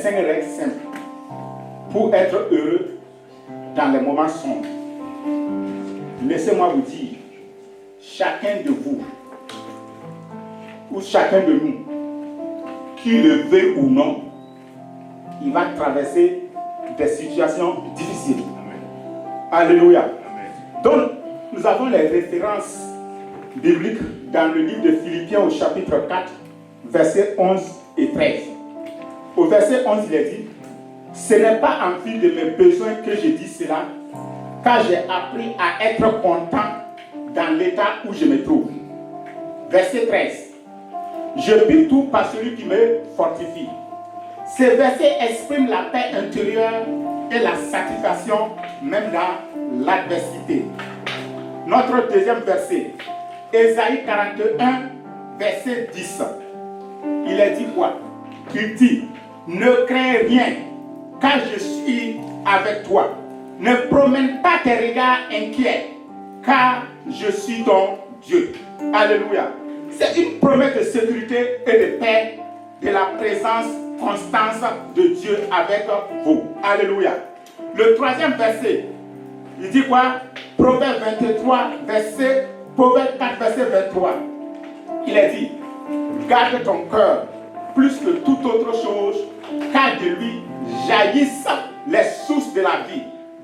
5 règles simples pour être heureux dans les moments sombres. Laissez-moi vous dire, chacun de vous, ou chacun de nous, qui le veut ou non, il va traverser des situations difficiles. Amen. Alléluia. Amen. Donc, nous avons les références bibliques dans le livre de Philippiens au chapitre 4, versets 11 et 13. Au verset 11, il est dit, « Ce n'est pas en vue de mes besoins que je dis cela, car j'ai appris à être content dans l'état où je me trouve. » Verset 13. « Je puis tout par celui qui me fortifie. » Ce verset exprime la paix intérieure et la satisfaction même dans l'adversité. Notre deuxième verset, Ésaïe 41, verset 10. Il est dit quoi? Il dit, ne crains rien, car je suis avec toi. Ne promène pas tes regards inquiets, car je suis ton Dieu. Alléluia. C'est une promesse de sécurité et de paix, de la présence constance de Dieu avec vous. Alléluia. Le troisième verset, il dit quoi? Proverbe 4, verset 23. Il est dit, garde ton cœur plus que toute autre chose, car de lui jaillissent les sources de la vie.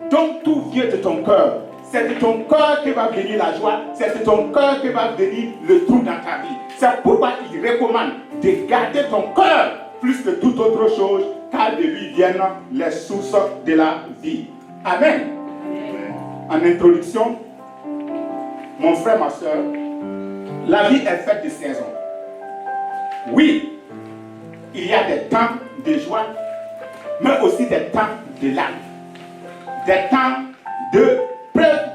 Donc tout vient de ton cœur. C'est de ton cœur que va venir la joie, c'est de ton cœur que va venir le trou dans ta vie. C'est pourquoi il recommande de garder ton cœur plus que toute autre chose, car de lui viennent les sources de la vie. Amen. En introduction, mon frère, ma soeur, la vie est faite de saisons. Oui, il y a des temps de joie, mais aussi des temps de larmes, des temps de preuve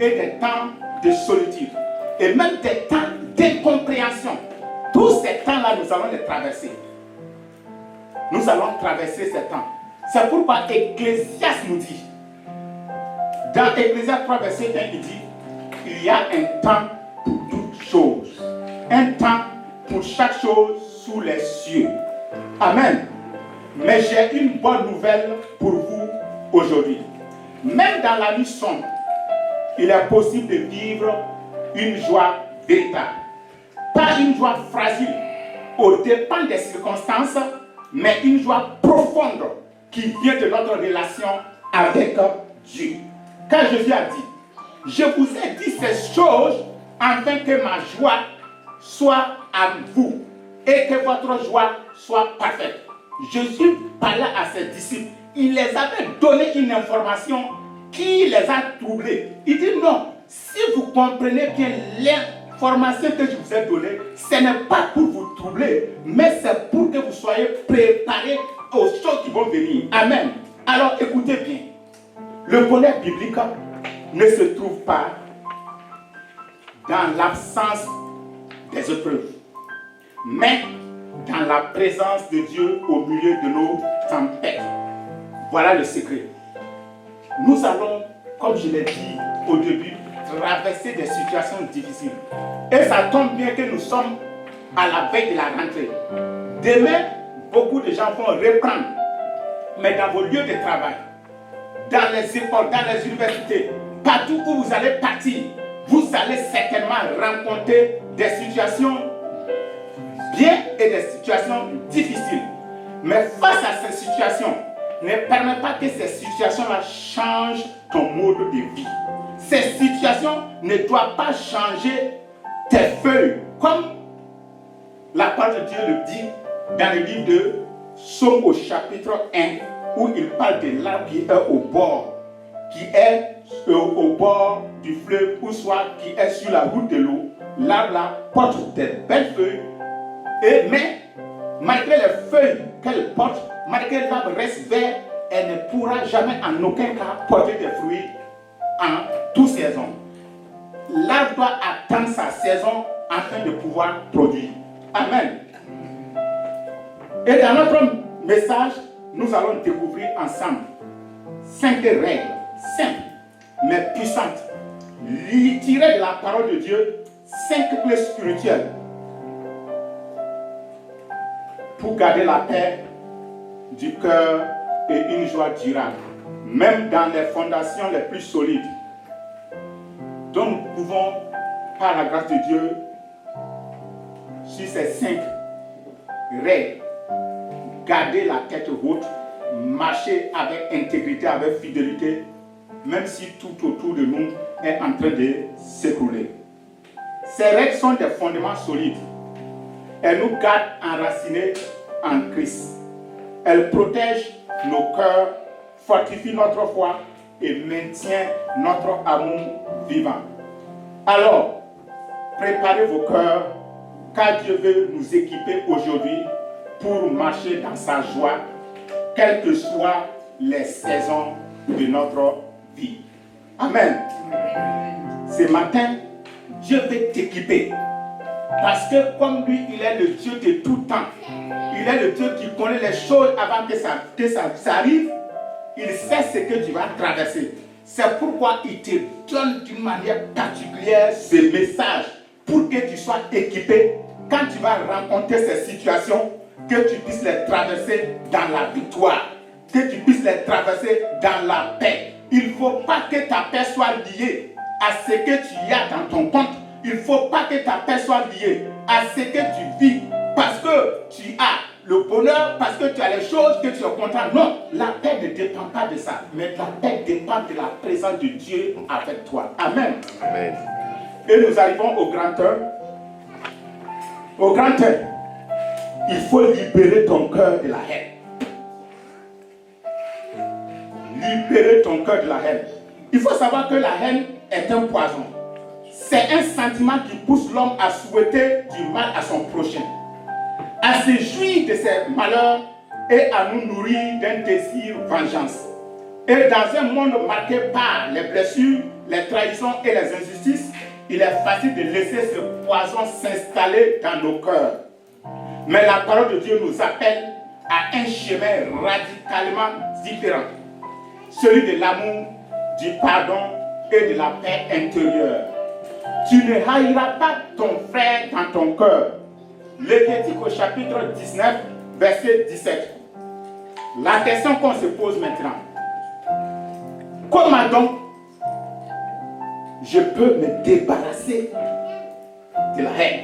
et des temps de solitude, et même des temps d'incompréhension. Tous ces temps-là, nous allons les traverser. Nous allons traverser ces temps. C'est pourquoi Ecclésiaste nous dit, dans Ecclésiaste 3, verset 1, il dit, il y a un temps pour toutes choses, un temps pour chaque chose sous les cieux. Amen. Mais j'ai une bonne nouvelle pour vous aujourd'hui. Même dans la nuit sombre, il est possible de vivre une joie véritable. Pas une joie fragile, au dépend des circonstances, mais une joie profonde qui vient de notre relation avec Dieu. Car Jésus a dit, je vous ai dit ces choses afin que ma joie soit à vous et que votre joie soit parfaite. Jésus parlait à ses disciples, il les avait donné une information qui les a troublés. Il dit non, si vous comprenez bien l'information que je vous ai donnée, ce n'est pas pour vous troubler, mais c'est pour que vous soyez préparés aux choses qui vont venir. Amen. Alors écoutez bien, le bonheur biblique ne se trouve pas dans l'absence des épreuves, mais dans la présence de Dieu au milieu de nos tempêtes. Voilà le secret. Nous allons, comme je l'ai dit au début, traverser des situations difficiles. Et ça tombe bien que nous sommes à la veille de la rentrée. Demain, beaucoup de gens vont reprendre. Mais dans vos lieux de travail, dans les écoles, dans les universités, partout où vous allez partir, vous allez certainement rencontrer des situations bien et des situations difficiles. Mais face à ces situations, ne permets pas que ces situations-là changent ton mode de vie. Ces situations ne doivent pas changer tes feuilles. Comme la parole de Dieu le dit dans le livre de Psaume au chapitre 1, où il parle de l'arbre qui est au bord du fleuve, ou soit qui est sur la route de l'eau. L'arbre là porte des belles feuilles, mais malgré les feuilles qu'elle porte, malgré que l'arbre reste vert, elle ne pourra jamais en aucun cas porter des fruits en toute saison. L'arbre doit attendre sa saison afin de pouvoir produire. Amen. Et dans notre message, nous allons découvrir ensemble 5 règles simples mais puissantes, tirées de la parole de Dieu, 5 clés spirituelles pour garder la paix du cœur et une joie durable, même dans les fondations les plus solides, dont nous pouvons, par la grâce de Dieu, sur ces 5 règles, garder la tête haute, marcher avec intégrité, avec fidélité, même si tout autour de nous est en train de s'écrouler. Ces règles sont des fondements solides. Elles nous gardent enracinés en Christ. Elles protègent nos cœurs, fortifient notre foi et maintiennent notre amour vivant. Alors, préparez vos cœurs, car Dieu veut nous équiper aujourd'hui pour marcher dans sa joie, quelles que soient les saisons de notre vie. Amen. Ce matin, Dieu veut t'équiper. Parce que comme lui, il est le Dieu de tout temps. Il est le Dieu qui connaît les choses avant que ça arrive. Il sait ce que tu vas traverser. C'est pourquoi il te donne d'une manière particulière ce message pour que tu sois équipé quand tu vas rencontrer ces situations, que tu puisses les traverser dans la victoire, que tu puisses les traverser dans la paix. Il ne faut pas que ta paix soit liée à ce que tu as dans ton compte. Il ne faut pas que ta paix soit liée à ce que tu vis parce que tu as le bonheur, parce que tu as les choses que tu es content. Non, la paix ne dépend pas de ça, mais la paix dépend de la présence de Dieu avec toi. Amen. Amen. Et nous arrivons au grand 1. Au grand 1, il faut libérer ton cœur de la haine. Libérer ton cœur de la haine. Il faut savoir que la haine est un poison. C'est un sentiment qui pousse l'homme à souhaiter du mal à son prochain, à se jouir de ses malheurs et à nous nourrir d'un désir vengeance. Et dans un monde marqué par les blessures, les trahisons et les injustices, il est facile de laisser ce poison s'installer dans nos cœurs. Mais la parole de Dieu nous appelle à un chemin radicalement différent. Celui de l'amour, du pardon et de la paix intérieure. Tu ne haïras pas ton frère dans ton cœur. Lévitique au chapitre 19, verset 17. La question qu'on se pose maintenant. Comment donc je peux me débarrasser de la haine?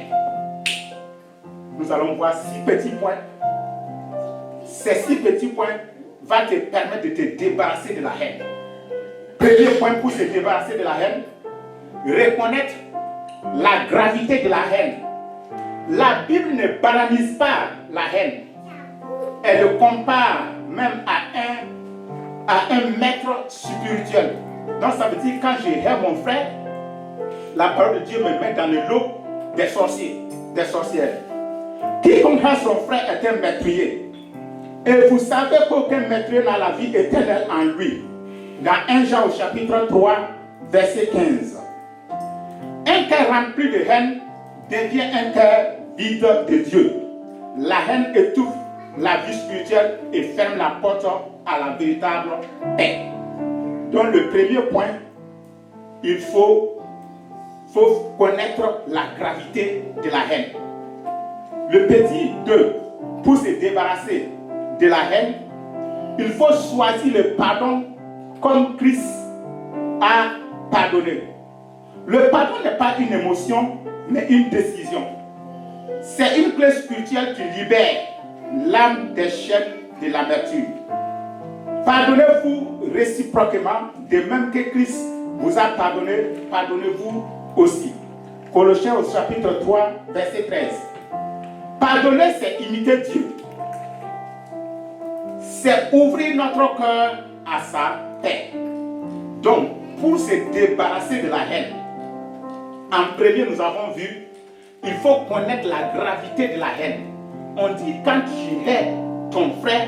Nous allons voir 6 petits points. Ces 6 petits points vont te permettre de te débarrasser de la haine. Premier point pour se débarrasser de la haine, reconnaître la gravité de la haine. La Bible ne banalise pas la haine. Elle le compare même à un maître spirituel. Donc ça veut dire quand je hais mon frère, la parole de Dieu me met dans le lot des sorciers, des sorcières. Quiconque a son frère est un meurtrier. Et vous savez qu'aucun meurtrier n'a la vie éternelle en lui. Dans 1 Jean au chapitre 3, verset 15. Un cœur rempli de haine devient un cœur vide de Dieu. La haine étouffe la vie spirituelle et ferme la porte à la véritable paix. Donc le premier point, il faut connaître la gravité de la haine. Le petit 2, pour se débarrasser de la haine, il faut choisir le pardon comme Christ a pardonné. Le pardon n'est pas une émotion, mais une décision. C'est une clé spirituelle qui libère l'âme des chaînes de l'amertume. Pardonnez-vous réciproquement, de même que Christ vous a pardonné, pardonnez-vous aussi. Colossiens au chapitre 3, verset 13. Pardonner, c'est imiter Dieu. C'est ouvrir notre cœur à sa paix. Donc, pour se débarrasser de la haine, en premier, nous avons vu, il faut connaître la gravité de la haine. On dit, quand tu hais ton frère,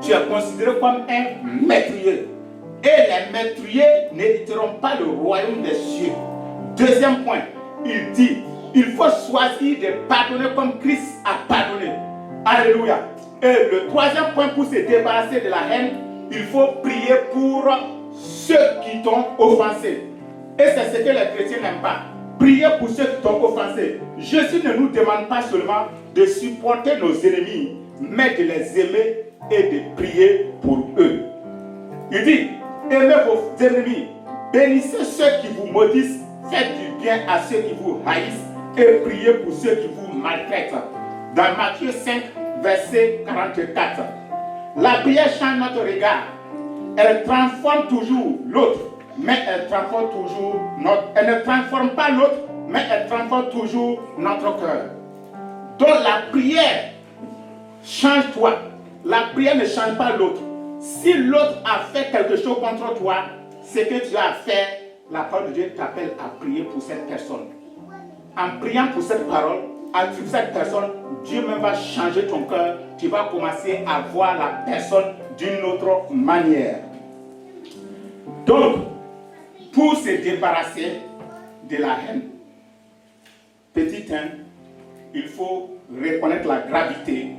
tu es considéré comme un meurtrier. Et les meurtriers n'hériteront pas le royaume des cieux. Deuxième point, il dit, il faut choisir de pardonner comme Christ a pardonné. Alléluia. Et le troisième point, pour se débarrasser de la haine, il faut prier pour ceux qui t'ont offensé. Et c'est ce que les chrétiens n'aiment pas. Priez pour ceux qui t'ont offensé. Jésus ne nous demande pas seulement de supporter nos ennemis, mais de les aimer et de prier pour eux. Il dit, aimez vos ennemis, bénissez ceux qui vous maudissent, faites du bien à ceux qui vous haïssent et priez pour ceux qui vous maltraitent. Dans Matthieu 5, verset 44. La prière change notre regard. Elle transforme toujours l'autre, mais elle transforme toujours elle ne transforme pas l'autre, mais elle transforme toujours notre cœur. Donc la prière change toi. La prière ne change pas l'autre. Si l'autre a fait quelque chose contre toi, ce que tu as fait, la parole de Dieu t'appelle à prier pour cette personne. En priant pour cette parole, pour cette personne, Dieu même va changer ton cœur. Tu vas commencer à voir la personne d'une autre manière. Donc, pour se débarrasser de la haine, petit 1, il faut reconnaître la gravité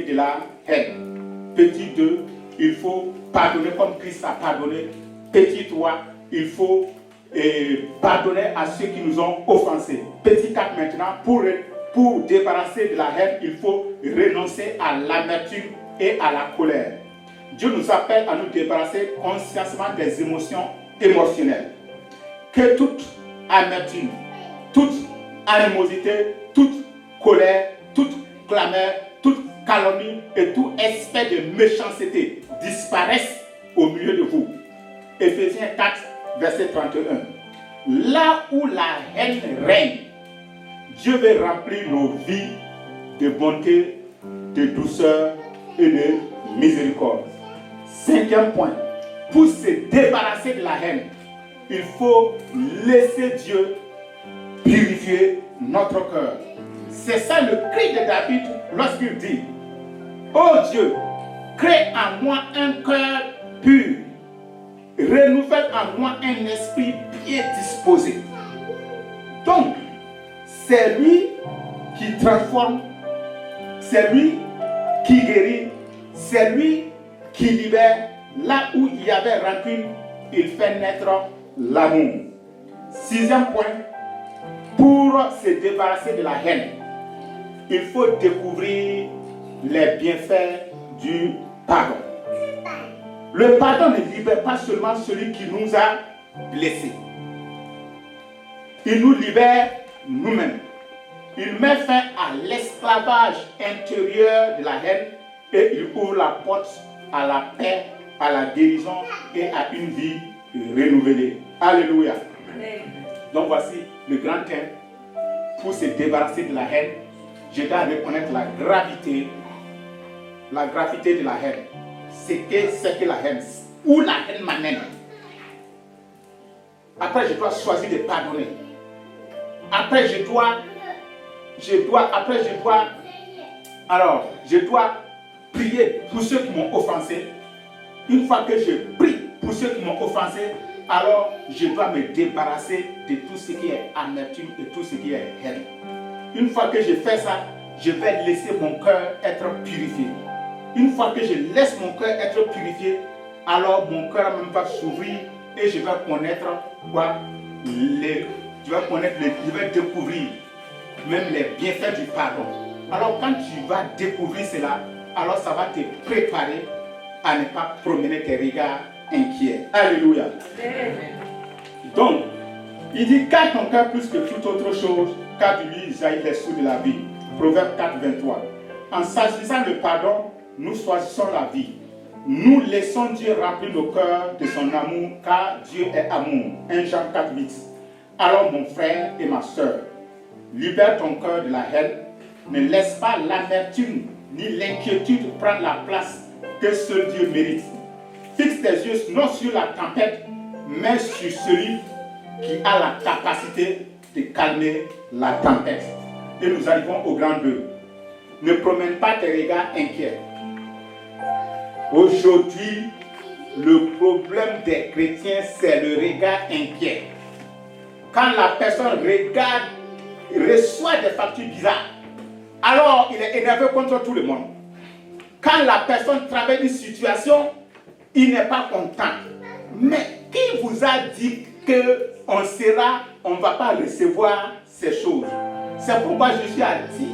de la haine. Petit 2, il faut pardonner comme Christ a pardonné. Petit 3, il faut pardonner à ceux qui nous ont offensés. Petit 4 maintenant, pour débarrasser de la haine, il faut renoncer à l'amertume et à la colère. Dieu nous appelle à nous débarrasser consciemment des émotions émotionnelles. Que toute amertume, toute animosité, toute colère, toute clameur, toute calomnie et tout esprit de méchanceté disparaissent au milieu de vous. Éphésiens 4, verset 31. Là où la haine règne, Dieu veut remplir nos vies de bonté, de douceur et de miséricorde. 5e point, pour se débarrasser de la haine, il faut laisser Dieu purifier notre cœur. C'est ça le cri de David lorsqu'il dit, ô Dieu, crée en moi un cœur pur, renouvelle en moi un esprit bien disposé. Donc, c'est lui qui transforme, c'est lui qui guérit, c'est lui qui libère. Là où il y avait rancune, il fait naître l'amour. 6e point, pour se débarrasser de la haine, il faut découvrir les bienfaits du pardon. Le pardon ne libère pas seulement celui qui nous a blessés. Il nous libère nous-mêmes. Il met fin à l'esclavage intérieur de la haine et il ouvre la porte à la paix, à la guérison et à une vie renouvelée. Alléluia. Donc voici le grand thème. Pour se débarrasser de la haine, je dois reconnaître la gravité de la haine. C'est que la haine, où la haine m'amène. Après, je dois choisir de pardonner. Après, je dois prier pour ceux qui m'ont offensé. Une fois que je prie pour ceux qui m'ont offensé, alors je dois me débarrasser de tout ce qui est amertume et tout ce qui est haine. Une fois que je fais ça, je vais laisser mon cœur être purifié. Une fois que je laisse mon cœur être purifié, alors mon cœur même va s'ouvrir et je vais connaître quoi? Je vais découvrir même les bienfaits du pardon. Alors quand tu vas découvrir cela, alors ça va te préparer à ne pas promener tes regards inquiets. Alléluia. Donc, il dit, garde ton cœur plus que toute autre chose, car de lui jaillit les sources de la vie. Proverbe 4, 23. En s'agissant le pardon, nous choisissons la vie. Nous laissons Dieu remplir nos cœurs de son amour, car Dieu est amour. 1 Jean 4, 8. Alors mon frère et ma soeur, libère ton cœur de la haine. Ne laisse pas l'amertume ni l'inquiétude prendre la place que seul Dieu mérite. Fixe tes yeux non sur la tempête, mais sur celui qui a la capacité de calmer la tempête. Et nous arrivons au grand 2. Ne promène pas tes regards inquiets. Aujourd'hui, le problème des chrétiens, c'est le regard inquiet. Quand la personne regarde, reçoit des factures bizarres, alors il est énervé contre tout le monde. Quand la personne traverse une situation, il n'est pas content. Mais qui vous a dit qu'on ne va pas recevoir ces choses? C'est pourquoi Jésus a dit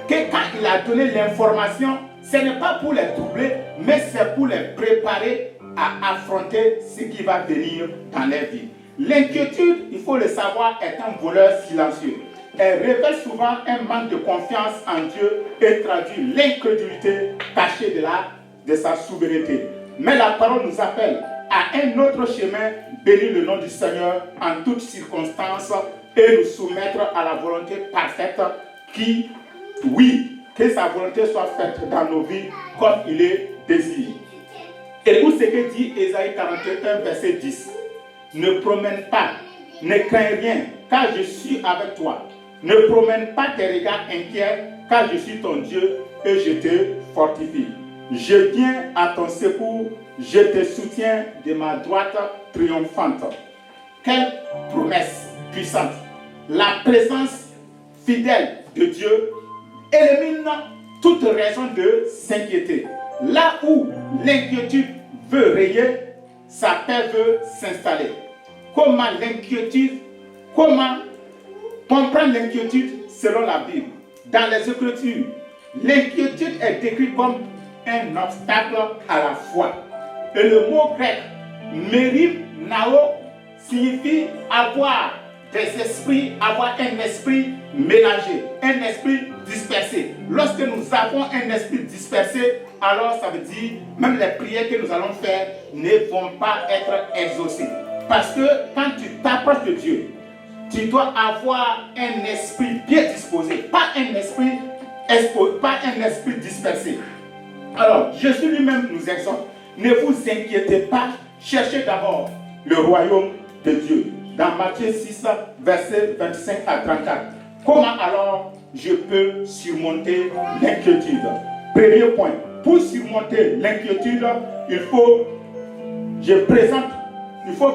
que quand il a donné l'information, Ce n'est pas pour les troubler, mais c'est pour les préparer à affronter ce qui va venir dans leur vie. L'inquiétude, il faut le savoir, est un voleur silencieux. Elle révèle souvent un manque de confiance en Dieu et traduit l'incrédulité cachée de sa souveraineté. Mais la parole nous appelle à un autre chemin, bénir le nom du Seigneur en toutes circonstances et nous soumettre à la volonté parfaite qui, oui, que sa volonté soit faite dans nos vies comme il est désiré. Écoute ce que dit Ésaïe 41, verset 10. Ne promène pas, ne crains rien, car je suis avec toi. Ne promène pas tes regards inquiets, car je suis ton Dieu et je te fortifie. Je viens à ton secours, je te soutiens de ma droite triomphante. Quelle promesse puissante! La présence fidèle de Dieu élimine toute raison de s'inquiéter. Là où l'inquiétude veut rayer, sa paix veut s'installer. Comment comprendre l'inquiétude selon la Bible? Dans les Écritures, l'inquiétude est décrite comme un obstacle à la foi. Et le mot grec mérimnao signifie avoir des esprits, avoir un esprit mélangé, un esprit dispersé. Lorsque nous avons un esprit dispersé, alors ça veut dire même les prières que nous allons faire ne vont pas être exaucées. Parce que quand tu t'approches de Dieu, tu dois avoir un esprit bien disposé, pas un esprit dispersé. Alors, Jésus lui-même nous exhorte, ne vous inquiétez pas, cherchez d'abord le royaume de Dieu. Dans Matthieu 6, versets 25 à 34. Comment alors je peux surmonter l'inquiétude? Premier point, pour surmonter l'inquiétude, il faut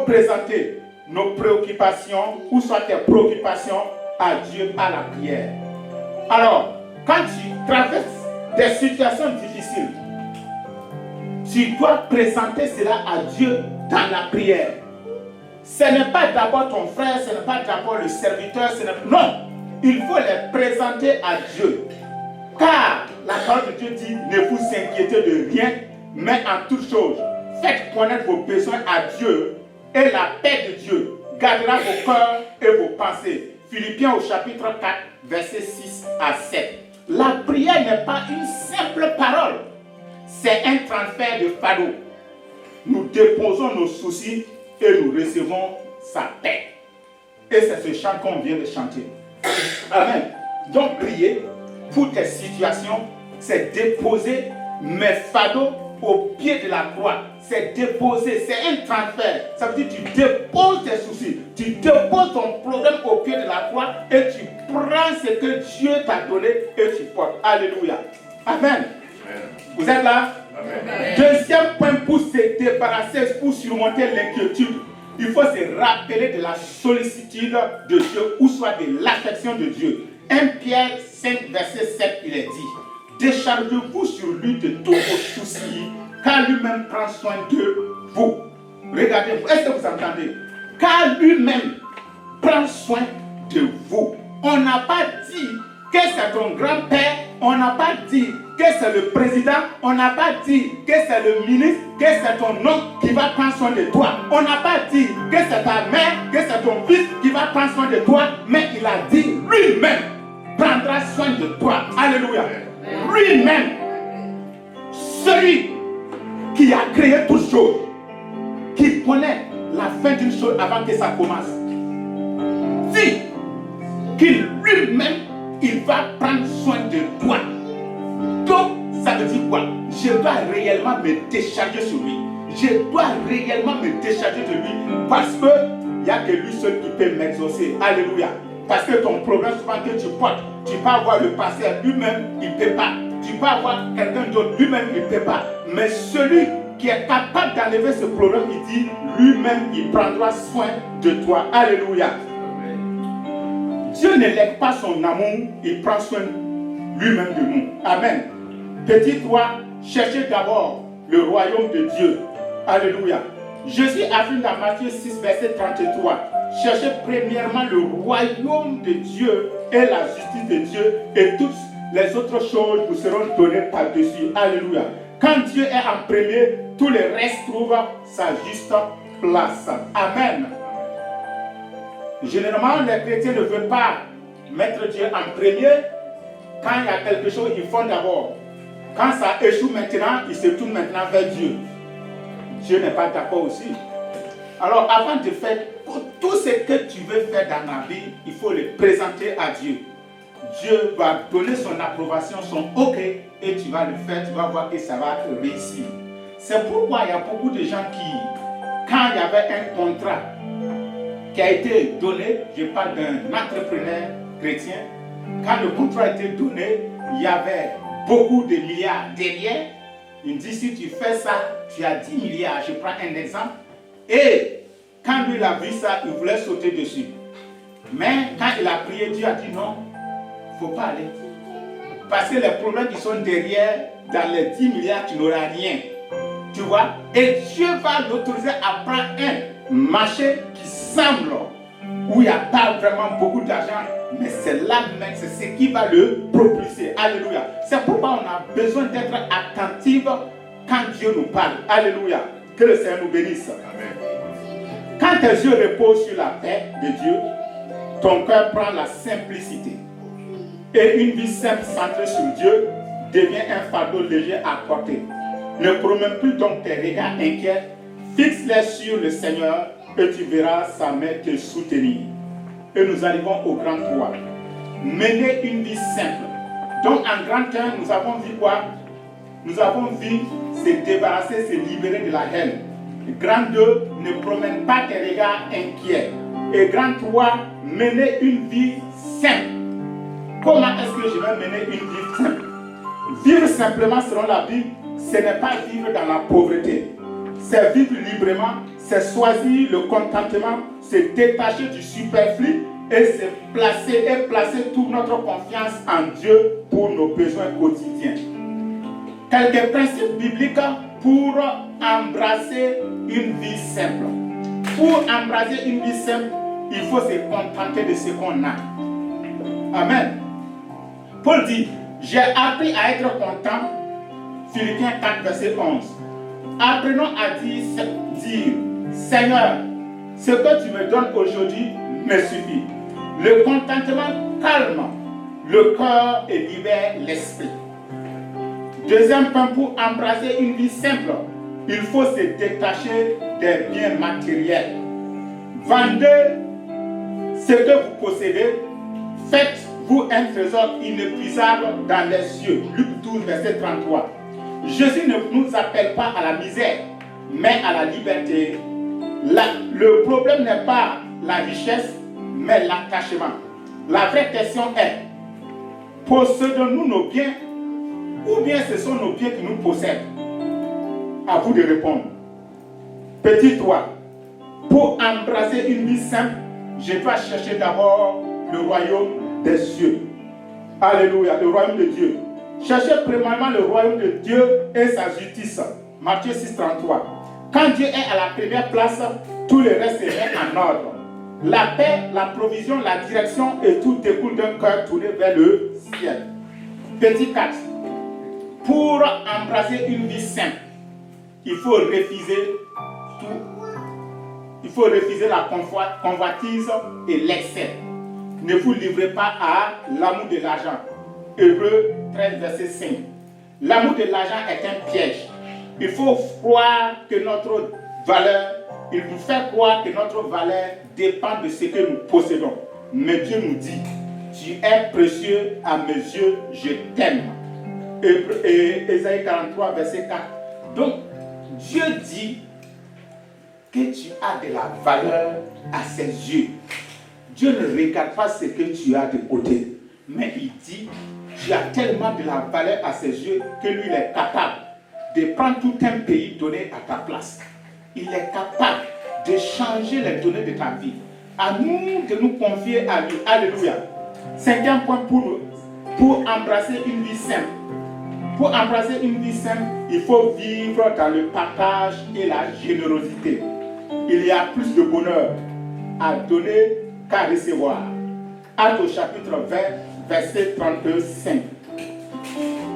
présenter nos préoccupations, ou soit tes préoccupations, à Dieu par la prière. Alors, quand tu traverses des situations difficiles, tu dois présenter cela à Dieu dans la prière. Ce n'est pas d'abord ton frère, ce n'est pas d'abord le serviteur, non, il faut les présenter à Dieu. Car la parole de Dieu dit, ne vous inquiétez de rien, mais en toute chose, faites connaître vos besoins à Dieu, et la paix de Dieu gardera vos cœurs et vos pensées. Philippiens au chapitre 4, versets 6 à 7. La prière n'est pas une simple parole, c'est un transfert de fardeau. Nous déposons nos soucis et nous recevons sa paix. Et c'est ce chant qu'on vient de chanter. Amen. Donc prier pour tes situations, c'est déposer mes fardeaux au pied de la croix. C'est déposer, c'est un transfert. Ça veut dire que tu déposes tes soucis, tu déposes ton problème au pied de la croix et tu prends ce que Dieu t'a donné et tu portes. Alléluia. Amen. Vous êtes là? Amen. Deuxième point pour se débarrasser, pour surmonter l'inquiétude, il faut se rappeler de la sollicitude de Dieu ou soit de l'affection de Dieu. 1 Pierre 5, verset 7, il est dit: déchargez-vous sur lui de tous vos soucis, car lui-même prend soin de vous. Regardez-vous, est-ce que vous entendez? Car lui-même prend soin de vous. On n'a pas dit que c'est ton grand-père, on n'a pas dit que c'est le président, on n'a pas dit que c'est le ministre, que c'est ton oncle qui va prendre soin de toi. On n'a pas dit que c'est ta mère, que c'est ton fils qui va prendre soin de toi, mais il a dit lui-même prendra soin de toi. Alléluia. Lui-même, celui qui a créé toutes choses, qui connaît la fin d'une chose avant que ça commence, dit qu'il lui-même, il va prendre soin de toi. Donc, ça veut dire quoi? Je dois réellement me décharger sur lui. Je dois réellement me décharger de lui parce qu'il n'y a que lui seul qui peut m'exaucer. Alléluia. Parce que ton problème souvent que tu portes, tu peux avoir le pasteur lui-même, il ne peut pas. Tu peux avoir quelqu'un d'autre, lui-même, il ne peut pas. Mais celui qui est capable d'enlever ce problème, il dit, lui-même, il prendra soin de toi. Alléluia. Dieu ne lègue pas son amour, il prend soin lui-même de nous. Amen. Petit toi, cherchez d'abord le royaume de Dieu. Alléluia. Jésus affirme dans Matthieu 6, verset 33. Cherchez premièrement le royaume de Dieu et la justice de Dieu, et toutes les autres choses vous seront données par-dessus. Alléluia. Quand Dieu est en premier, tout le reste trouve sa juste place. Amen. Généralement, les chrétiens ne veulent pas mettre Dieu en premier. Quand il y a quelque chose, ils font d'abord. Quand ça échoue maintenant, ils se tournent maintenant vers Dieu. Dieu n'est pas d'accord aussi. Alors, avant de faire tout ce que tu veux faire dans la vie, il faut le présenter à Dieu. Dieu va donner son approbation, son OK, et tu vas le faire, tu vas voir que ça va réussir. C'est pourquoi il y a beaucoup de gens qui, quand il y avait un contrat qui a été donné, je parle d'un entrepreneur chrétien, quand le contrat a été donné, il y avait beaucoup de milliards derrière. Il dit, si tu fais ça, tu as 10 milliards. Je prends un exemple. Et quand lui a vu ça, il voulait sauter dessus. Mais quand il a prié, Dieu a dit non, il ne faut pas aller. Parce que les problèmes qui sont derrière, dans les 10 milliards, tu n'auras rien. Tu vois? Et Dieu va l'autoriser à prendre un marché qui semble, où il n'y a pas vraiment beaucoup d'argent, mais c'est là même, c'est ce qui va le propulser. Alléluia. C'est pourquoi on a besoin d'être attentif quand Dieu nous parle. Alléluia. Que le Seigneur nous bénisse. Amen. Quand tes yeux reposent sur la paix de Dieu, ton cœur prend la simplicité. Et une vie simple centrée sur Dieu devient un fardeau léger à porter. Ne promène plus donc tes regards inquiets, fixe-les sur le Seigneur et tu verras sa main te soutenir. Et nous arrivons au grand 3. Mener une vie simple. Donc en grand 1, nous avons vu quoi? Nous avons vu se débarrasser, se libérer de la haine. Grand 2, ne promène pas tes regards inquiets. Et grand 3, mener une vie simple. Comment est-ce que je vais mener une vie simple? Vivre simplement selon la Bible, ce n'est pas vivre dans la pauvreté. C'est vivre librement, c'est choisir le contentement, c'est détacher du superflu et c'est placer toute notre confiance en Dieu pour nos besoins quotidiens. Quelques principes bibliques pour embrasser une vie simple. Pour embrasser une vie simple, il faut se contenter de ce qu'on a. Amen. Paul dit, j'ai appris à être content. Philippiens 4, verset 11. Apprenons à dire, Seigneur, ce que tu me donnes aujourd'hui me suffit. Le contentement calme le cœur et libère l'esprit. Deuxième point, pour embrasser une vie simple, il faut se détacher des biens matériels. Vendez ce que vous possédez, faites-vous un trésor inépuisable dans les cieux. Luc 12, verset 33. Jésus ne nous appelle pas à la misère, mais à la liberté. Le problème n'est pas la richesse, mais l'attachement. La vraie question est, possédons-nous nos biens ou bien ce sont nos biens qui nous possèdent? À vous de répondre. Petit 3, pour embrasser une vie simple, je dois chercher d'abord le royaume des cieux. Alléluia, le royaume de Dieu. Cherchez premièrement le royaume de Dieu et sa justice. Matthieu 6, 33. Quand Dieu est à la première place, tout le reste se met en ordre. La paix, la provision, la direction et tout découle d'un cœur tourné vers le ciel. Petit 4. Pour embrasser une vie simple, il faut refuser tout. Il faut refuser la convoitise et l'excès. Ne vous livrez pas à l'amour de l'argent. Hébreux 13, verset 5. L'amour de l'argent est un piège. Il faut croire que notre valeur, il nous fait croire que notre valeur dépend de ce que nous possédons. Mais Dieu nous dit, tu es précieux à mes yeux, je t'aime. Ésaïe 43, verset 4. Donc, Dieu dit que tu as de la valeur à ses yeux. Dieu ne regarde pas ce que tu as de côté, mais il dit, tu as tellement de la valeur à ses yeux que lui il est capable de prendre tout un pays donné à ta place. Il est capable de changer les données de ta vie. À nous de nous confier à lui. Alléluia. Cinquième point pour embrasser une vie simple. Pour embrasser une vie simple, il faut vivre dans le partage et la générosité. Il y a plus de bonheur à donner qu'à recevoir. Actes au chapitre 20, verset 32-5.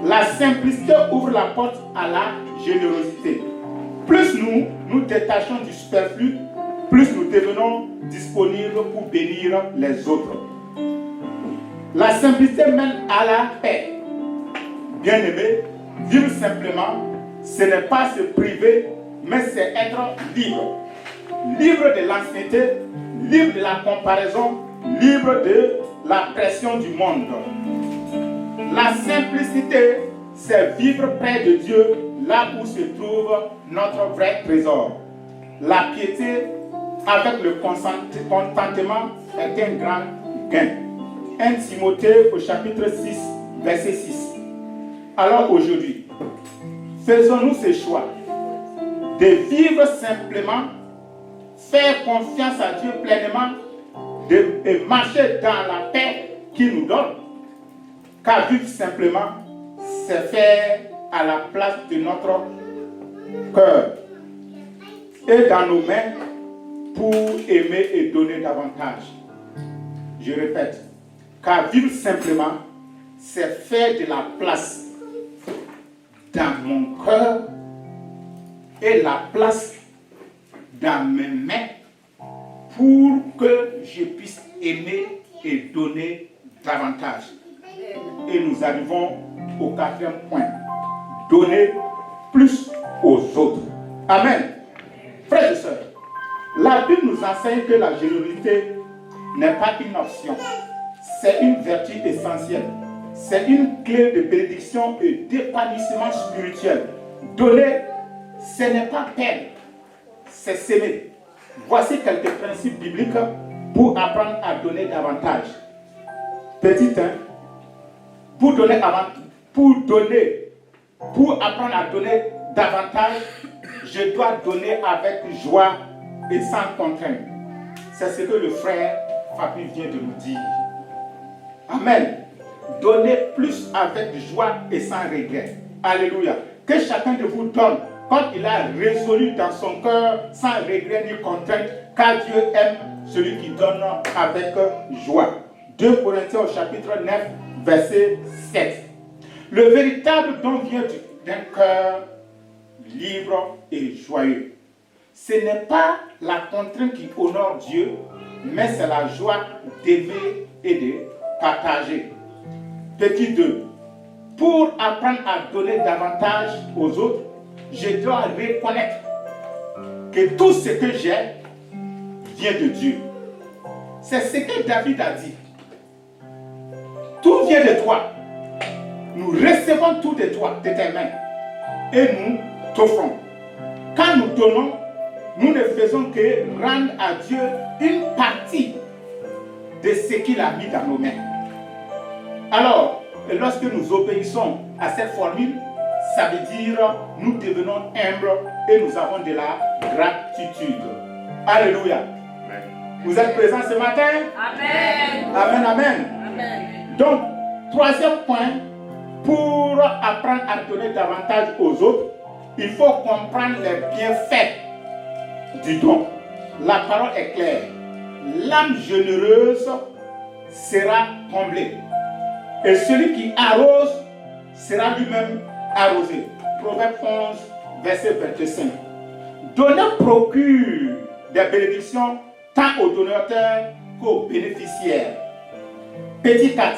La simplicité ouvre la porte à la générosité. Plus nous nous détachons du superflu, plus nous devenons disponibles pour bénir les autres. La simplicité mène à la paix. Bien-aimé, vivre simplement, ce n'est pas se priver, mais c'est être libre. Libre de l'anxiété, libre de la comparaison, libre de la pression du monde. La simplicité, c'est vivre près de Dieu, là où se trouve notre vrai trésor. La piété, avec le contentement, est un grand gain. 1 Timothée au chapitre 6, verset 6. Alors aujourd'hui, faisons-nous ce choix de vivre simplement, faire confiance à Dieu pleinement, de marcher dans la paix qu'il nous donne. Car vivre simplement, c'est faire à la place de notre cœur et dans nos mains pour aimer et donner davantage. Je répète, car vivre simplement, c'est faire de la place dans mon cœur et la place dans mes mains pour que je puisse aimer et donner davantage. Et nous arrivons au 4e point. Donner plus aux autres. Amen. Frères et sœurs, la Bible nous enseigne que la générosité n'est pas une option. C'est une vertu essentielle. C'est une clé de bénédiction et d'épanouissement spirituel. Donner, ce n'est pas perdre, c'est s'aimer. Voici quelques principes bibliques pour apprendre à donner davantage. Petit 1. Pour apprendre à donner davantage, je dois donner avec joie et sans contrainte. C'est ce que le frère Fabi vient de nous dire. Amen. Donner plus avec joie et sans regret. Alléluia. Que chacun de vous donne quand il a résolu dans son cœur sans regret ni contrainte, car Dieu aime celui qui donne avec joie. 2 Corinthiens au chapitre 9, verset 7. Le véritable don vient d'un cœur libre et joyeux. Ce n'est pas la contrainte qui honore Dieu, mais c'est la joie d'aimer et de partager. Petit 2. Pour apprendre à donner davantage aux autres, je dois reconnaître que tout ce que j'ai vient de Dieu. C'est ce que David a dit. Tout vient de toi. Nous recevons tout de toi, de tes mains. Et nous t'offrons. Quand nous donnons, nous ne faisons que rendre à Dieu une partie de ce qu'il a mis dans nos mains. Alors, lorsque nous obéissons à cette formule, ça veut dire nous devenons humbles et nous avons de la gratitude. Alléluia. Amen. Vous êtes présents ce matin? Amen. Amen, amen. Amen. Donc, 3e point, pour apprendre à donner davantage aux autres, il faut comprendre les bienfaits du don. La parole est claire. L'âme généreuse sera comblée. Et celui qui arrose sera lui-même arrosé. Proverbe 11, verset 25. Donner procure des bénédictions tant aux donateurs qu'aux bénéficiaires. Petit 4.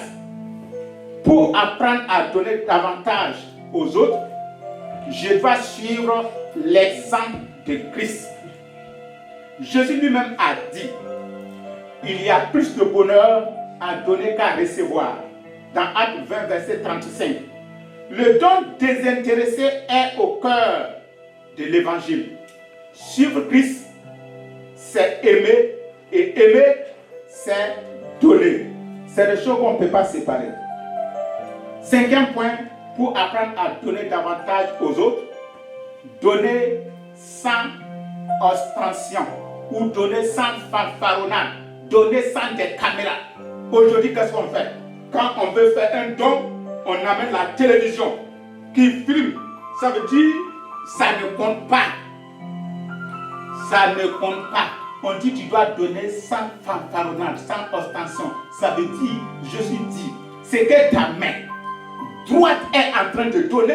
Pour apprendre à donner davantage aux autres, je dois suivre l'exemple de Christ. Jésus lui-même a dit, il y a plus de bonheur à donner qu'à recevoir. Dans Actes 20, verset 35. Le don désintéressé est au cœur de l'évangile. Suivre Christ, c'est aimer, et aimer, c'est donner. C'est des choses qu'on ne peut pas séparer. 5e point, pour apprendre à donner davantage aux autres, donner sans ostentation ou donner sans fanfaronnade, donner sans des caméras. Aujourd'hui, qu'est-ce qu'on fait? Quand on veut faire un don, on amène la télévision qui filme. Ça veut dire, ça ne compte pas. Ça ne compte pas. On dit tu dois donner sans fanfaronnade, sans ostentation. Ça veut dire, je suis dit, c'est que ta main droite est en train de donner,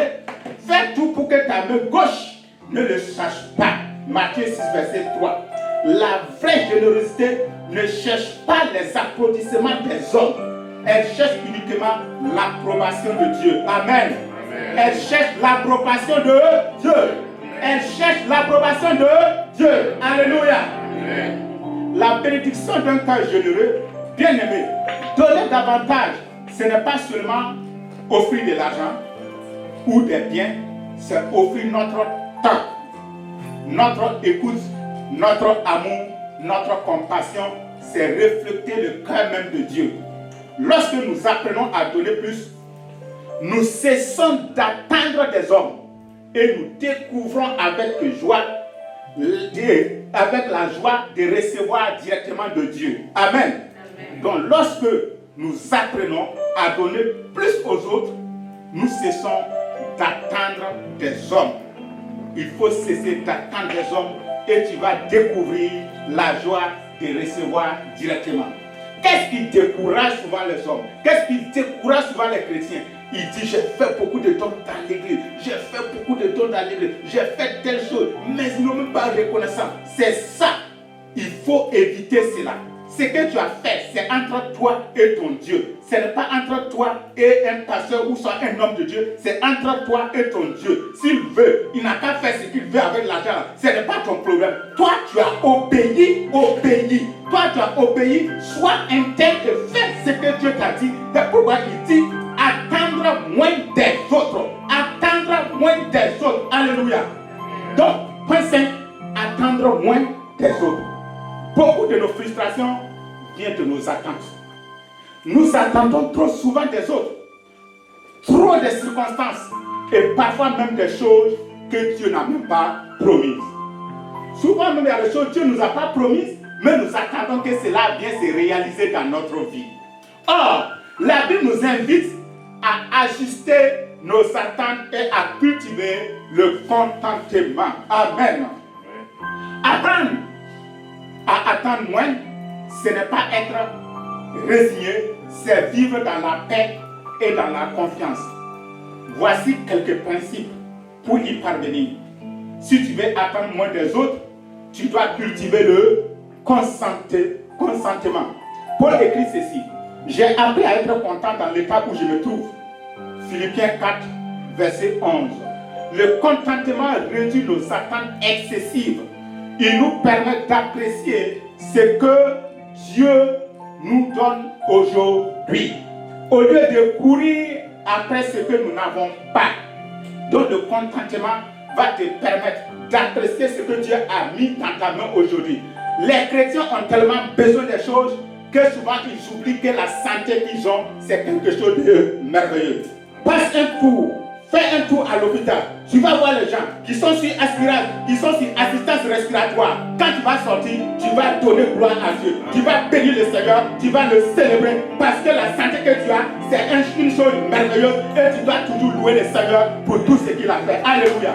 fais tout pour que ta main gauche ne le sache pas. Matthieu 6, verset 3. La vraie générosité ne cherche pas les applaudissements des hommes. Elle cherche uniquement l'approbation de Dieu. Amen. Elle cherche l'approbation de Dieu. Elle cherche l'approbation de Dieu. Alléluia. La bénédiction d'un cœur généreux, bien aimé, donner davantage, ce n'est pas seulement offrir de l'argent ou des biens, c'est offrir notre temps, notre écoute, notre amour, notre compassion, c'est refléter le cœur même de Dieu. Lorsque nous apprenons à donner plus, nous cessons d'attendre des hommes et nous découvrons avec joie, avec la joie de recevoir directement de Dieu. Amen. Donc lorsque nous apprenons à donner plus aux autres, nous cessons d'attendre des hommes. Il faut cesser d'attendre des hommes et tu vas découvrir la joie de recevoir directement. Qu'est-ce qui décourage souvent les hommes? Qu'est-ce qui décourage souvent les chrétiens? Il dit, j'ai fait beaucoup de dons dans l'église, j'ai fait beaucoup de dons dans l'église, j'ai fait telle chose, mais ils n'ont même pas reconnaissant. C'est ça. Il faut éviter cela. Ce que tu as fait, c'est entre toi et ton Dieu. Ce n'est pas entre toi et un pasteur ou soit un homme de Dieu. C'est entre toi et ton Dieu. S'il veut, il n'a qu'à faire ce qu'il veut avec l'argent. Ce n'est pas ton problème. Toi, tu as obéi. Toi, tu as obéi. Sois intègre et fais ce que Dieu t'a dit. C'est pourquoi il dit attendre moins des autres. Attendre moins des autres. Alléluia. Donc, point 5, attendre moins des autres. Beaucoup de nos frustrations viennent de nos attentes. Nous attendons trop souvent des autres, trop de circonstances et parfois même des choses que Dieu n'a même pas promises. Souvent même il y a des choses que Dieu ne nous a pas promises, mais nous attendons que cela vienne se réaliser dans notre vie. Or, la Bible nous invite à ajuster nos attentes et à cultiver le contentement. Amen. Apprendre à attendre moins, ce n'est pas être résigné, c'est vivre dans la paix et dans la confiance. Voici quelques principes pour y parvenir. Si tu veux attendre moins des autres, tu dois cultiver le consentement. Paul écrit ceci: j'ai appris à être content dans l'état où je me trouve. Philippiens 4, verset 11. Le contentement réduit nos attentes excessives. Il nous permet d'apprécier ce que Dieu nous donne aujourd'hui. Au lieu de courir après ce que nous n'avons pas. Donc le contentement va te permettre d'apprécier ce que Dieu a mis dans ta main aujourd'hui. Les chrétiens ont tellement besoin des choses que souvent ils oublient que la santé qu'ils ont, c'est quelque chose de merveilleux. Passe un tour. Fais un tour à l'hôpital. Tu vas voir les gens qui sont sur aspirage, qui sont sur assistance respiratoire. Quand tu vas sortir, tu vas donner gloire à Dieu. Tu vas bénir le Seigneur, tu vas le célébrer. Parce que la santé que tu as, c'est une chose merveilleuse. Et tu dois toujours louer le Seigneur pour tout ce qu'il a fait. Alléluia.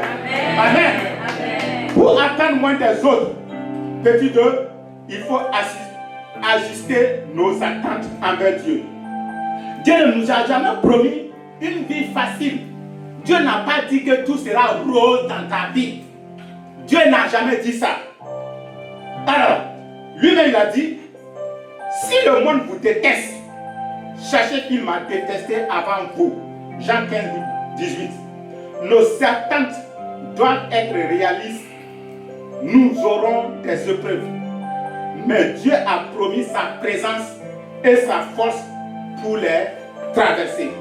Amen. Amen. Pour attendre moins des autres, petit 2, il faut ajuster nos attentes envers Dieu. Dieu ne nous a jamais promis une vie facile. Dieu n'a pas dit que tout sera rose dans ta vie. Dieu n'a jamais dit ça. Alors, lui-même il a dit, si le monde vous déteste, sachez qu'il m'a détesté avant vous. Jean 15, 18. Nos attentes doivent être réalistes. Nous aurons des épreuves. Mais Dieu a promis sa présence et sa force pour les traverser.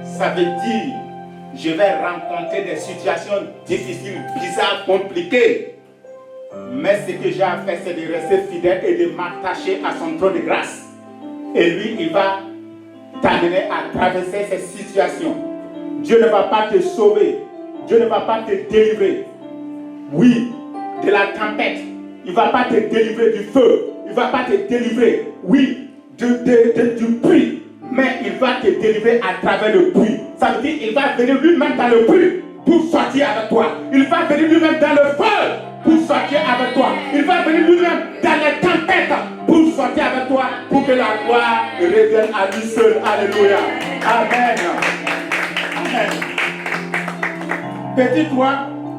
Ça veut dire, je vais rencontrer des situations difficiles, bizarres, compliquées. Mais ce que j'ai à faire, c'est de rester fidèle et de m'attacher à son trône de grâce. Et lui, il va t'amener à traverser ces situations. Dieu ne va pas te sauver. Dieu ne va pas te délivrer. Oui, de la tempête. Il ne va pas te délivrer du feu. Il ne va pas te délivrer, oui, du puits. Mais il va te délivrer à travers le puits. Ça veut dire qu'il va venir lui-même dans le puits pour sortir avec toi. Il va venir lui-même dans le feu pour sortir avec toi. Il va venir lui-même dans les tempêtes pour sortir avec toi, pour que la gloire revienne à lui seul. Alléluia. Amen. Amen. Petit 3,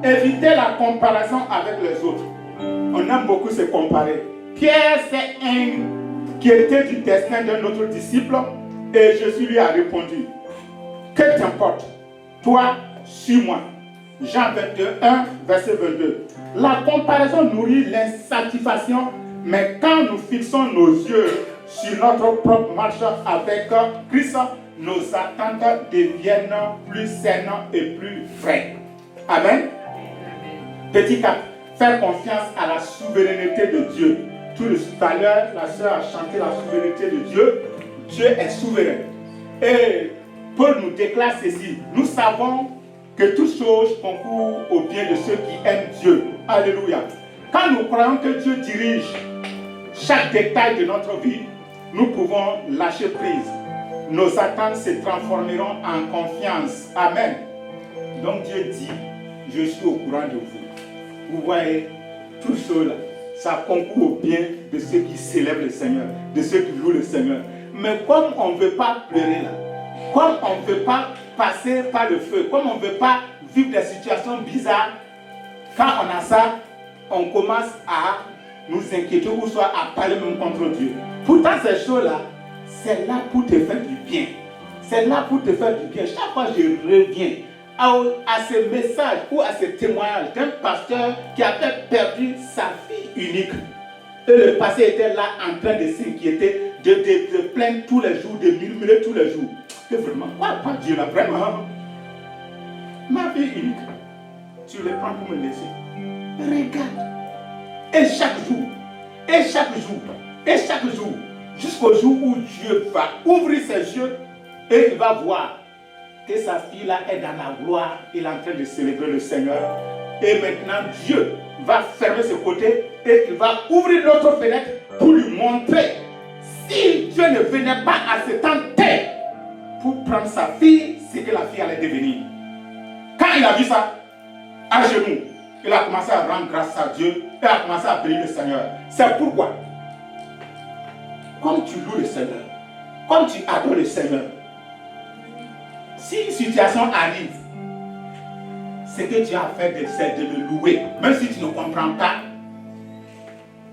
évitez la comparaison avec les autres. On aime beaucoup se comparer. Pierre s'est inquiété du destin d'un autre disciple et Jésus lui a répondu, que t'importe, toi, suis-moi. Jean 21, verset 22. La comparaison nourrit l'insatisfaction, mais quand nous fixons nos yeux sur notre propre marche avec Christ, nos attentes deviennent plus saines et plus vraies. Amen. Petit 4. Faire confiance à la souveraineté de Dieu. Tout à l'heure, la sœur a chanté la souveraineté de Dieu. Dieu est souverain. Et Paul nous déclare ceci. Nous savons que toutes choses concourent au bien de ceux qui aiment Dieu. Alléluia. Quand nous croyons que Dieu dirige chaque détail de notre vie, nous pouvons lâcher prise. Nos attentes se transformeront en confiance. Amen. Donc Dieu dit, je suis au courant de vous. Vous voyez, tout cela, ça concourt au bien de ceux qui célèbrent le Seigneur, de ceux qui louent le Seigneur. Mais comme on ne veut pas pleurer là, comme on ne veut pas passer par le feu, comme on ne veut pas vivre des situations bizarres, quand on a ça, on commence à nous inquiéter ou soit à parler même contre Dieu. Pourtant, ces choses-là, c'est là pour te faire du bien. C'est là pour te faire du bien. Chaque fois que je reviens à ce message ou à ce témoignage d'un pasteur qui avait perdu sa fille unique. Et le pasteur était là en train de s'inquiéter, de plaindre tous les jours, de murmurer tous les jours. Et vraiment, pas Dieu là, vraiment. Ma fille unique, tu le prends pour me laisser. Regarde. Et chaque jour, jusqu'au jour où Dieu va ouvrir ses yeux et il va voir que sa fille là est dans la gloire, il est en train de célébrer le Seigneur. Et maintenant, Dieu va fermer ce côté et il va ouvrir l'autre fenêtre pour lui montrer si Dieu ne venait pas à ce temps pour prendre sa fille, c'est que la fille allait devenir. Quand il a vu ça, à genoux, il a commencé à rendre grâce à Dieu et a commencé à bénir le Seigneur. C'est pourquoi, comme tu loues le Seigneur, comme tu adores le Seigneur, si une situation arrive, ce que tu as à faire, c'est de le louer. Même si tu ne comprends pas,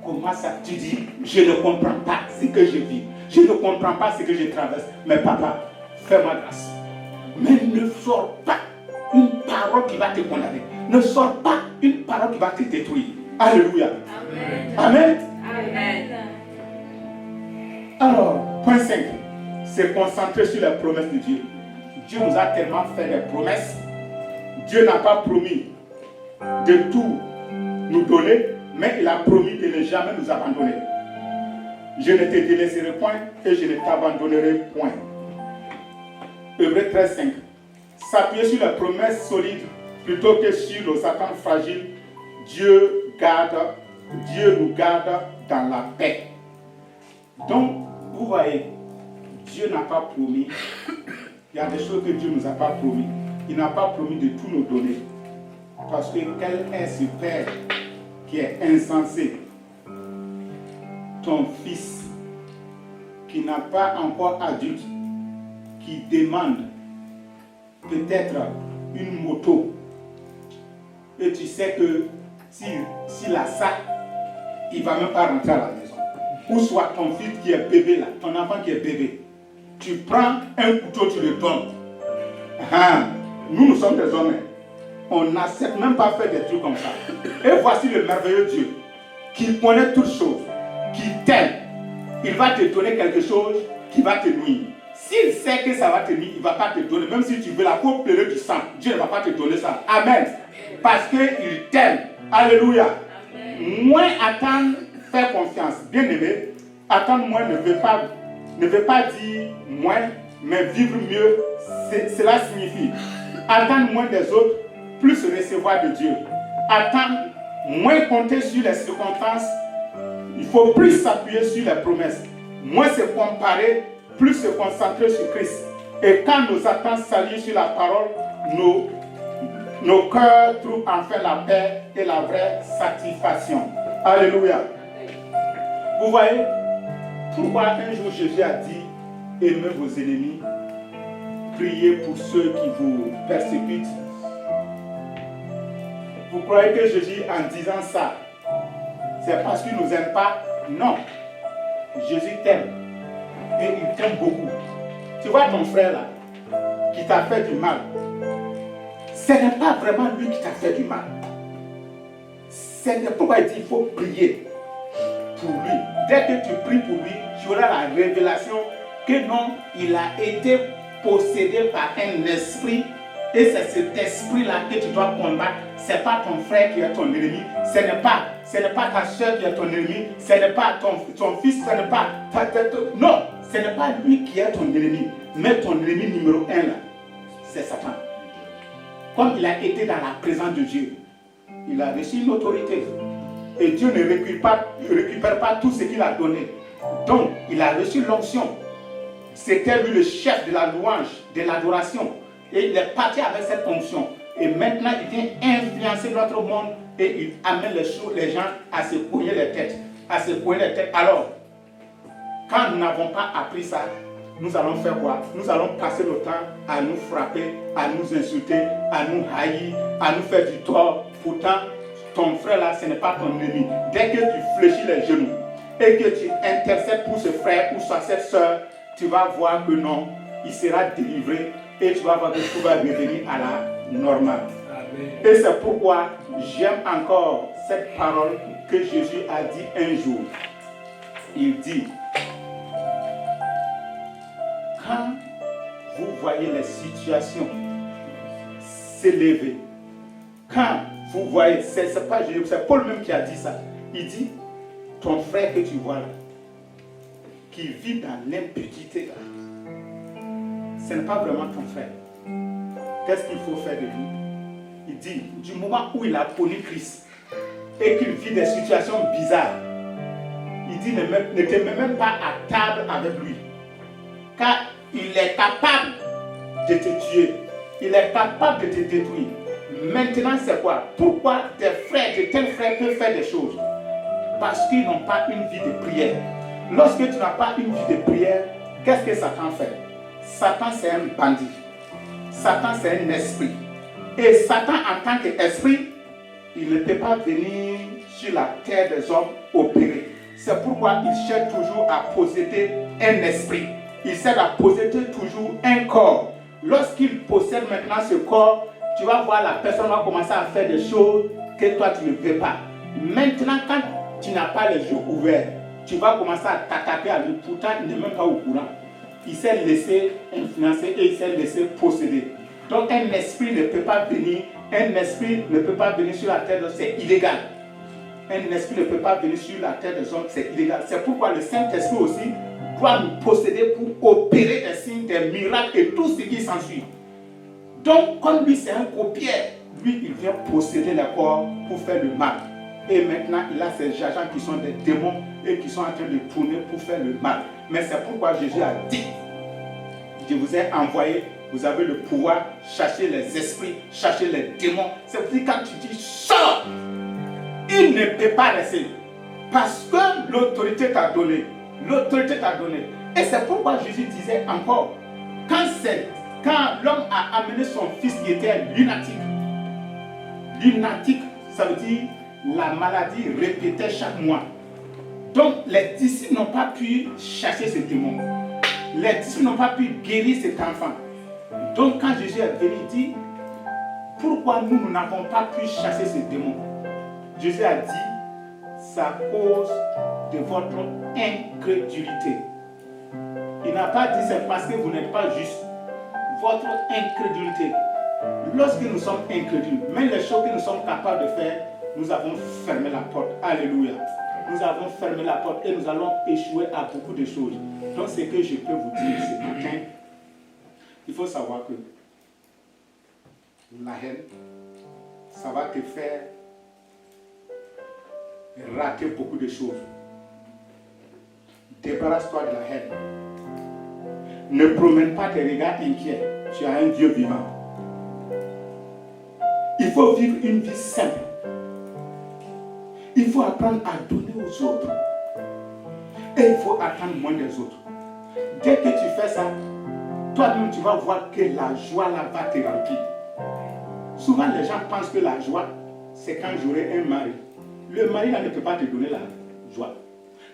comment ça, tu dis, je ne comprends pas ce que je vis. Je ne comprends pas ce que je traverse. Mais papa, fais-moi grâce. Mais ne sors pas une parole qui va te condamner. Ne sors pas une parole qui va te détruire. Alléluia. Amen. Amen. Alors, point 5, c'est concentrer sur les promesses de Dieu. Dieu nous a tellement fait des promesses. Dieu n'a pas promis de tout nous donner, mais il a promis de ne jamais nous abandonner. Je ne te délaisserai point et je ne t'abandonnerai point. Hébreux 13:5. S'appuyer sur les promesses solides plutôt que sur nos attentes fragiles, Dieu nous garde dans la paix. Donc, vous voyez, Dieu n'a pas promis. Il y a des choses que Dieu ne nous a pas promis. Il n'a pas promis de tout nous donner. Parce que quel est ce Père qui est insensé? Ton fils qui n'a pas encore adulte, qui demande peut-être une moto, et tu sais que s'il a ça, il ne va même pas rentrer à la maison. Ou soit ton fils qui est bébé là, ton enfant qui est bébé, tu prends un couteau, tu le donnes. Nous sommes des hommes. On n'accepte même pas faire des trucs comme ça. Et voici le merveilleux Dieu qui connaît toutes choses, qui t'aime. Il va te donner quelque chose qui va te nuire. S'il sait que ça va te nuire, il ne va pas te donner. Même si tu veux la coupe pleurer du sang, Dieu ne va pas te donner ça. Amen. Parce qu'il t'aime. Alléluia. Moins attendre, faire confiance. Bien aimé, attendre moins ne veut pas dire moins, mais vivre mieux. Cela signifie attendre moins des autres, plus recevoir de Dieu. Attendre moins compter sur les circonstances. Il faut plus s'appuyer sur les promesses. Moins se comparer, plus se concentrer sur Christ. Et quand nos attentes s'allient sur la parole, nos cœurs trouvent enfin la paix et la vraie satisfaction. Alléluia. Vous voyez, pourquoi un jour Jésus a dit, aimez vos ennemis, priez pour ceux qui vous persécutent. Vous croyez que Jésus, en disant ça, c'est parce qu'il ne nous aime pas? Non. Jésus t'aime. Et il t'aime beaucoup. Tu vois ton frère là, qui t'a fait du mal. Ce n'est pas vraiment lui qui t'a fait du mal. C'est pourquoi il dit qu'il faut prier pour lui. Dès que tu pries pour lui, tu auras la révélation que non, il a été possédé par un esprit. Et c'est cet esprit-là que tu dois combattre. Ce n'est pas ton frère qui est ton ennemi. Ce n'est pas ta soeur qui est ton ennemi. Ce n'est pas ton fils. Ce n'est pas non, ce n'est pas lui qui est ton ennemi. Mais ton ennemi numéro 1 là, c'est Satan. Comme il a été dans la présence de Dieu, il a reçu une autorité. Et Dieu ne récupère pas tout ce qu'il a donné. Donc, il a reçu l'onction. C'était lui le chef de la louange, de l'adoration. Et il est parti avec cette onction. Et maintenant, il vient influencer notre monde et il amène les gens à se cogner les têtes. Alors, quand nous n'avons pas appris ça, nous allons faire quoi? Nous allons passer le temps à nous frapper, à nous insulter, à nous haïr, à nous faire du tort. Pourtant, ton frère là, ce n'est pas ton ennemi. Dès que tu fléchis les genoux et que tu intercèdes pour ce frère ou cette soeur, tu vas voir que non, il sera délivré et tu vas voir que tout va revenir à la normale. Amen. Et c'est pourquoi j'aime encore cette parole que Jésus a dit un jour. Il dit, quand vous voyez les situations s'élever, quand vous voyez, c'est pas Jésus, c'est Paul même qui a dit ça. Il dit, ton frère que tu vois là, qui vit dans l'impudicité là, ce n'est pas vraiment ton frère. Qu'est-ce qu'il faut faire de lui? Il dit, du moment où il a connu Christ et qu'il vit des situations bizarres, il dit, ne te mets même pas à table avec lui. Car il est capable de te tuer. Il est capable de te détruire. Maintenant, c'est quoi? Pourquoi tes frères, de tels frères peuvent faire des choses? Parce qu'ils n'ont pas une vie de prière. Lorsque tu n'as pas une vie de prière, qu'est-ce que Satan fait? Satan, c'est un bandit. Satan, c'est un esprit. Et Satan, en tant qu'esprit, il ne peut pas venir sur la terre des hommes opérer. C'est pourquoi il cherche toujours à posséder un esprit. Il cherche à posséder toujours un corps. Lorsqu'il possède maintenant ce corps, tu vas voir la personne va commencer à faire des choses que toi tu ne veux pas. Maintenant, quand tu n'as pas les yeux ouverts, tu vas commencer à t'attaquer à lui. Pourtant, il n'est même pas au courant. Il s'est laissé influencer et il s'est laissé posséder. Donc un esprit ne peut pas venir, sur la terre de l'homme, c'est illégal. Un esprit ne peut pas venir sur la terre des hommes, c'est illégal. C'est pourquoi le Saint-Esprit aussi doit nous posséder pour opérer des signes, des miracles et tout ce qui s'ensuit. Donc comme lui c'est un copieur, lui il vient posséder les corps pour faire le mal. Et maintenant il a ces agents qui sont des démons et qui sont en train de tourner pour faire le mal. Mais c'est pourquoi Jésus a dit, je vous ai envoyé, vous avez le pouvoir, chercher les esprits, chercher les démons. C'est pour dire quand tu dis sors, il ne peut pas rester. Parce que l'autorité t'a donné. L'autorité t'a donné. Et c'est pourquoi Jésus disait encore, quand l'homme a amené son fils qui était lunatique, ça veut dire la maladie répétait chaque mois. Donc les disciples n'ont pas pu chasser ce démon. Les disciples n'ont pas pu guérir cet enfant. Donc quand Jésus est venu, il dit, pourquoi nous n'avons pas pu chasser ce démon? Jésus a dit, c'est à cause de votre incrédulité. Il n'a pas dit c'est parce que vous n'êtes pas juste. Votre incrédulité. Lorsque nous sommes incrédules, même les choses que nous sommes capables de faire, nous avons fermé la porte. Alléluia. Nous avons fermé la porte et nous allons échouer à beaucoup de choses. Donc ce que je peux vous dire ce matin, il faut savoir que la haine, ça va te faire rater beaucoup de choses. Débarrasse-toi de la haine. Ne promène pas tes regards inquiets. Tu as un Dieu vivant. Il faut vivre une vie simple. Il faut apprendre à donner aux autres. Et il faut attendre moins des autres. Dès que tu fais ça, toi-même tu vas voir que la joie là va te remplir. Souvent les gens pensent que la joie, c'est quand j'aurai un mari. Le mari là ne peut pas te donner la joie.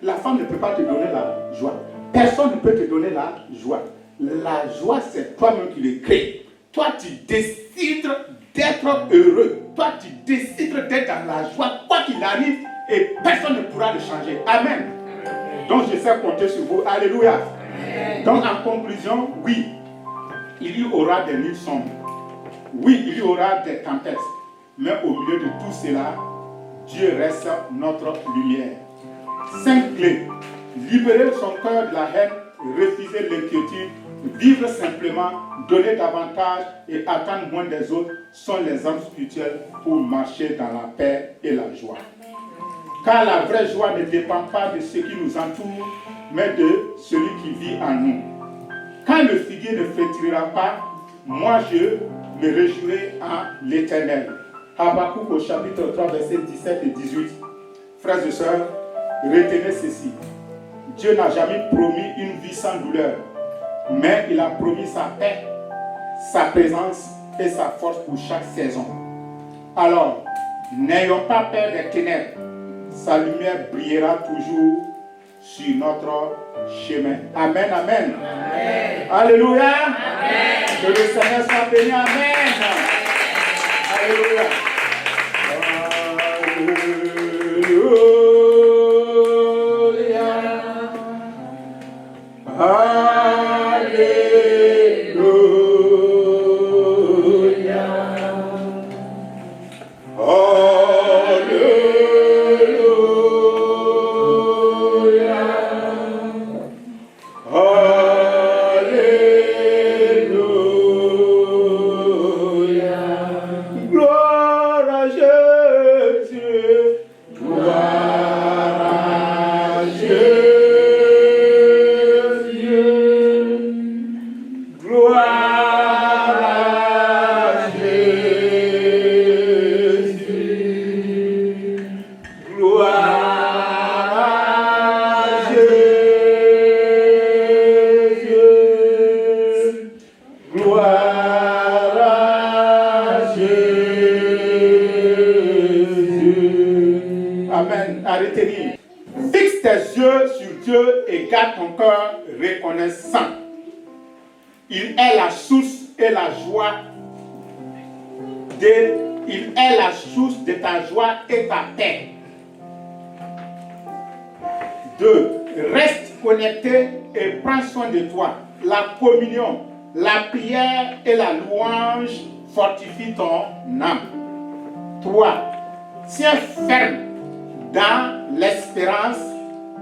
La femme ne peut pas te donner la joie. Personne ne peut te donner la joie. La joie, c'est toi-même qui le crée. Toi, tu décides d'être heureux. Toi, tu décides d'être dans la joie, quoi qu'il arrive, et personne ne pourra le changer. Amen. Donc, je sais compter sur vous. Alléluia. Amen. Donc, en conclusion, oui, il y aura des nuits sombres. Oui, il y aura des tempêtes. Mais au milieu de tout cela, Dieu reste notre lumière. 5 clés. Libérer son cœur de la haine, refuser l'inquiétude, vivre simplement, donner davantage et attendre moins des autres sont les armes spirituelles pour marcher dans la paix et la joie. Car la vraie joie ne dépend pas de ce qui nous entoure, mais de celui qui vit en nous. Quand le figuier ne flétrira pas, moi je me réjouirai en l'Éternel. Habakkuk au chapitre 3, versets 17 et 18. Frères et sœurs, retenez ceci. Dieu n'a jamais promis une vie sans douleur, mais il a promis sa paix, sa présence et sa force pour chaque saison. Alors, n'ayons pas peur des ténèbres. Sa lumière brillera toujours sur notre chemin. Amen, amen. Amen. Alléluia. Amen. Que le Seigneur soit béni. Amen. Alléluia. Il est la source et la joie il est la source de ta joie et ta paix. 2. Reste connecté et prends soin de toi. La communion, la prière et la louange fortifient ton âme. 3. Tiens ferme dans l'espérance.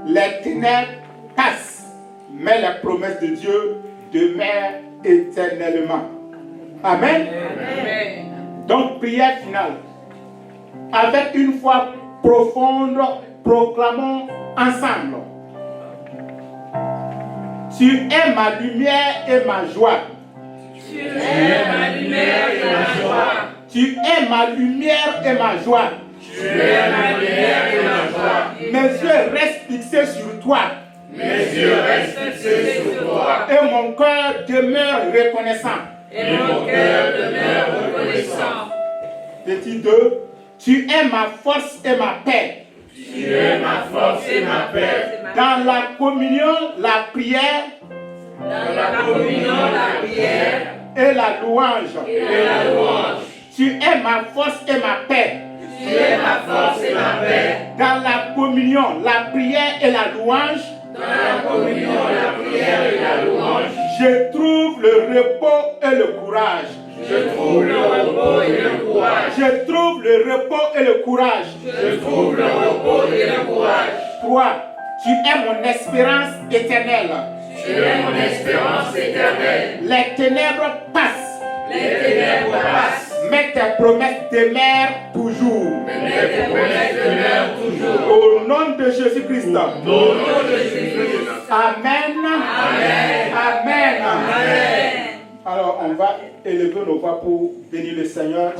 Les ténèbres passent, mais les promesses de Dieu demeurent éternellement. Amen. Amen. Donc, prière finale. Avec une foi profonde, proclamons ensemble. Tu es ma lumière et ma joie. Tu es ma lumière et ma joie. Tu es ma lumière et ma joie. Tu es ma lumière et ma joie. Mes yeux restent fixés sur toi. Mes yeux restent fixés sur toi. Et mon cœur demeure reconnaissant. Et mon cœur demeure reconnaissant. Petit 2. Tu es ma force et ma paix. Tu es ma force et ma paix. Dans la communion, la prière. Dans la communion, la prière. Et la louange. Et la louange. Tu es ma force et ma paix. Tu es ma force et ma paix. Dans la communion, la prière et la louange. Dans la communion, la prière et la louange. Je trouve le repos et le courage. Je trouve le repos et le courage. Je trouve le repos et le courage. Je trouve le repos et le courage. 3. Tu es mon espérance éternelle. Tu es mon espérance éternelle. Les ténèbres passent. Les ténèbres passent. Mais tes promesses demeurent toujours. Mais tes promesses demeurent toujours. Au nom de Jésus-Christ. Au nom de Jésus-Christ. Amen. Amen. Amen. Amen. Alors, on va élever nos voix pour bénir le Seigneur.